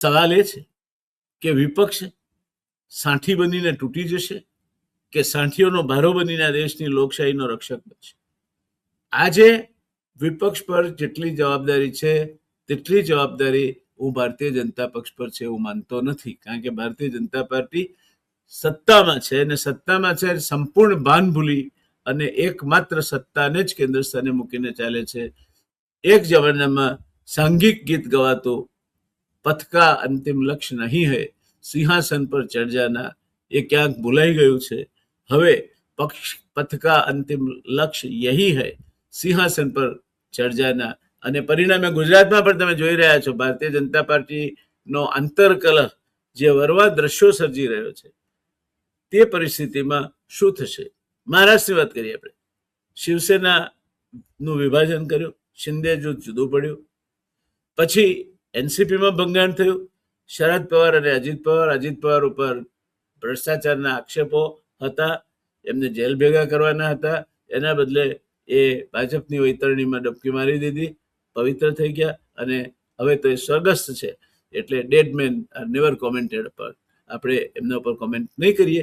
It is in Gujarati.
સવાલ એ છે કે વિપક્ષ સાંઠી બનીને તૂટી જશે કે સાંઠીઓનો ભારો બનીને દેશની લોકશાહીનો રક્ષક બનશે. આજે વિપક્ષ પર જેટલી જવાબદારી છે તેટલી જવાબદારી હું ભારતીય જનતા પક્ષ પર છે એવું માનતો નથી. કારણ કે ભારતીય જનતા પાર્ટી સત્તામાં છે અને સત્તામાં છે સંપૂર્ણ ભાન ભૂલી અને એકમાત્ર સત્તાને જ કેન્દ્ર સ્થાને મૂકીને ચાલે છે. એક જમાનામાં સાંઘિક ગીત ગવાતો પથ કા અંતિમ લક્ષ્ય નહીં હૈ, સિંહાસન પર ચઢ જાના, એ ક્યાંક ભૂલાઈ ગયું છે. હવે પથ કા અંતિમ લક્ષ્ય યહી હૈ, સિંહાસન પર ચઢ જાના. અને પરિણામે ગુજરાતમાં પણ તમે જોઈ રહ્યા છો ભારતીય જનતા પાર્ટીનો આંતરકલહ જે વરવા દ્રશ્યો સર્જી રહ્યો છે. તે પરિસ્થિતિમાં શું થશે? મહારાષ્ટ્રની વાત કરીએ આપણે. શિવસેના નું વિભાજન કર્યું, શિંદે જૂથ જુદું પડ્યું, પછી એનસીપીમાં ભંગાણ થયું. શરદ પવાર અને અજીત પવાર ઉપર ભ્રષ્ટાચારના આક્ષેપો હતા, એમને જેલ ભેગા કરવાના હતા. એના બદલે એ ભાજપની વૈતરણીમાં ડબકી મારી દીધી, પવિત્ર થઈ ગયા અને હવે તો એ સ્વર્ગસ્થ છે. એટલે ડેડ મેન આર નેવર કોમેન્ટેડ પર આપણે એમના ઉપર કોમેન્ટ નહીં કરીએ.